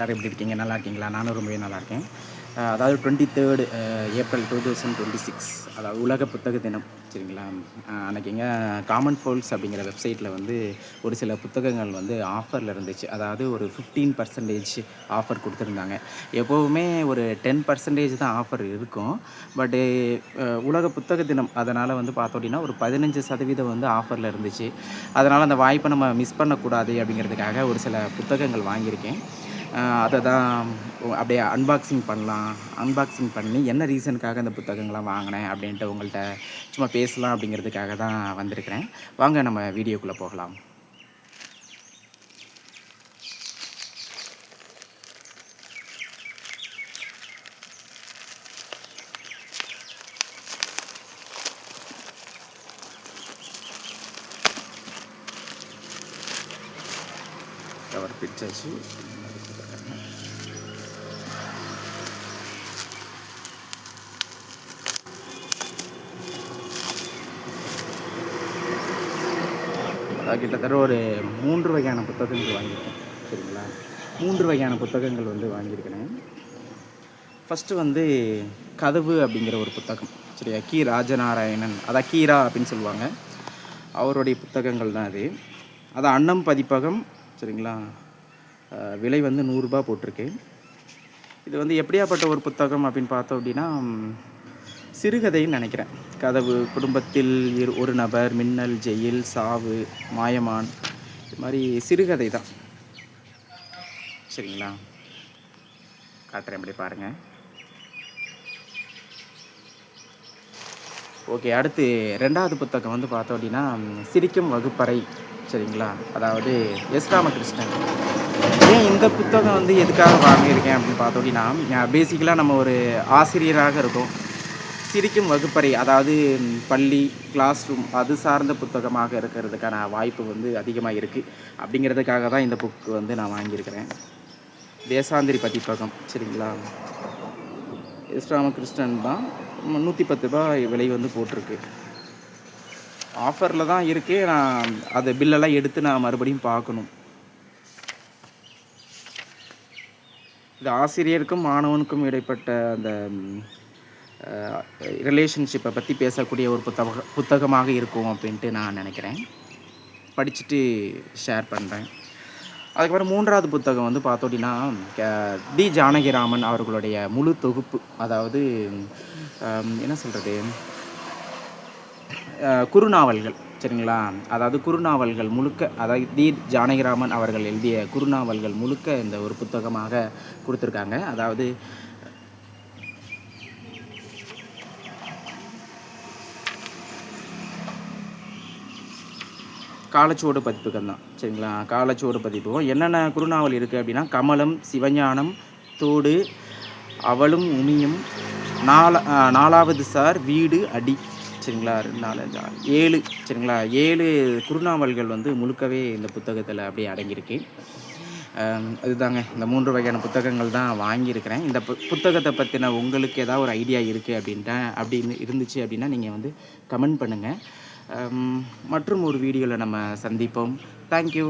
எல்லாரும் எப்படி இருக்கீங்க? நல்லா இருக்கீங்களா? நானும் ரொம்பவே நல்லா இருக்கேன். அதாவது 23 ஏப்ரல் 2026 அதாவது உலக புத்தக தினம். சரிங்களா? அன்னைக்குங்க காமன் ஃபோல்ஸ் அப்படிங்கிற வெப்சைட்டில் வந்து ஒரு சில புத்தகங்கள் வந்து ஆஃபரில் இருந்துச்சு. அதாவது ஒரு 15% ஆஃபர் கொடுத்துருந்தாங்க. எப்போவுமே ஒரு 10% தான் ஆஃபர் இருக்கும். பட்டு உலக புத்தக தினம் அதனால் வந்து பார்த்தோம் அப்படின்னா ஒரு 15% வந்து ஆஃபரில் இருந்துச்சு. அதனால் அந்த வாய்ப்பை நம்ம மிஸ் பண்ணக்கூடாது அப்படிங்கிறதுக்காக ஒரு சில புத்தகங்கள் வாங்கியிருக்கேன். அதை தான் அப்படியே அன்பாக்சிங் பண்ணலாம். அன்பாக்சிங் பண்ணி என்ன ரீசனுக்காக இந்த புத்தகங்கள்லாம் வாங்கினேன் அப்படின்ட்டு உங்கள்கிட்ட சும்மா பேசலாம் அப்படிங்கிறதுக்காக தான் வந்திருக்கிறேன். வாங்க நம்ம வீடியோக்குள்ளே போகலாம். கவர் பிடிச்சாச்சு. கிட்டத்தட்ட ஒரு 3 வகையான புத்தகங்கள் வாங்கியிருக்கேன். சரிங்களா? 3 வகையான புத்தகங்கள் வந்து வாங்கியிருக்கிறேன். ஃபஸ்ட்டு வந்து கதவு அப்படிங்கிற ஒரு புத்தகம். சரியா? கி. ராஜநாராயணன், அதான் கீரா அப்படின்னு சொல்லுவாங்க. அவருடைய புத்தகங்கள் தான் அது. அது அன்னம் பதிப்பகம். சரிங்களா? விலை வந்து ரூ. 100 போட்டிருக்கு. இது வந்து எப்படியாப்பட்ட ஒரு புத்தகம் அப்படின்னு பார்த்தோம் அப்படின்னா சிறுகதைன்னு நினைக்கிறேன். கதவு, குடும்பத்தில் ஒரு நபர், மின்னல், ஜெயில், சாவு, மாயமான், இது மாதிரி சிறுகதை தான். சரிங்களா? காட்டுறேன், அப்படி பாருங்கள். ஓகே, அடுத்து 2வது புத்தகம் வந்து பார்த்தோம் அப்படின்னா சிரிக்கும் வகுப்பறை. சரிங்களா? அதாவது எஸ். ராமகிருஷ்ணன். ஏன் இந்த புத்தகம் வந்து எதுக்காக வாங்கியிருக்கேன் அப்படின்னு பார்த்தோம் அப்படின்னா பேசிக்கலாக நம்ம ஒரு ஆசிரியராக இருக்கோம். சிரிக்கும் வகுப்பறை, அதாவது பள்ளி, கிளாஸ் ரூம் அது சார்ந்த புத்தகமாக இருக்கிறதுக்கான வாய்ப்பு வந்து அதிகமாக இருக்குது. அப்படிங்கிறதுக்காக தான் இந்த புக்கு வந்து நான் வாங்கியிருக்கிறேன். தேசாந்திரி பதிப்பகம். சரிங்களா? எஸ். ராமகிருஷ்ணன் தான். ரூ. 110 விலை வந்து போட்டிருக்கு. ஆஃபரில் தான் இருக்குது. நான் அதை பில்லெல்லாம் எடுத்து நான் மறுபடியும் பார்க்கணும். இது ஆசிரியருக்கும் மாணவனுக்கும் இடைப்பட்ட அந்த ரிலேஷன்ஷிப்பை பற்றி பேசக்கூடிய ஒரு புத்தகமாக இருக்கும் அப்படின்ட்டு நான் நினைக்கிறேன். படிச்சுட்டு ஷேர் பண்ணுறேன். அதுக்கப்புறம் 3வது புத்தகம் வந்து பார்த்தோம் அப்படின்னா டி. ஜானகிராமன் அவர்களுடைய முழு தொகுப்பு. அதாவது என்ன சொல்கிறது, குறுநாவல்கள். சரிங்களா? அதாவது குறுநாவல்கள் முழுக்க, அதாவது டி. ஜானகிராமன் அவர்கள் எழுதிய குறுநாவல்கள் முழுக்க இந்த ஒரு புத்தகமாக கொடுத்துருக்காங்க. அதாவது காலச்சுவடு பதிப்பகம் தான். சரிங்களா? காலச்சுவடு பதிப்பகம். என்னென்ன குறுநாவல் இருக்குது அப்படின்னா கமலம், சிவஞானம், தோடு, அவளும் உமியும், 4வது சார், வீடு, அடி. சரிங்களா? 4, 7. சரிங்களா? 7 குறுநாவல்கள் வந்து முழுக்கவே இந்த புத்தகத்தில் அப்படியே அடங்கியிருக்கு. அதுதாங்க, இந்த 3 வகையான புத்தகங்கள் தான் வாங்கியிருக்கிறேன். இந்த புத்தகத்தை பற்றின உங்களுக்கு ஏதாவது ஒரு ஐடியா இருக்குது அப்படின்னு இருந்துச்சு அப்படின்னா நீங்கள் வந்து கமெண்ட் பண்ணுங்கள். மற்றும் ஒரு வீடியோவில் நம்ம சந்திப்போம். தேங்க்யூ.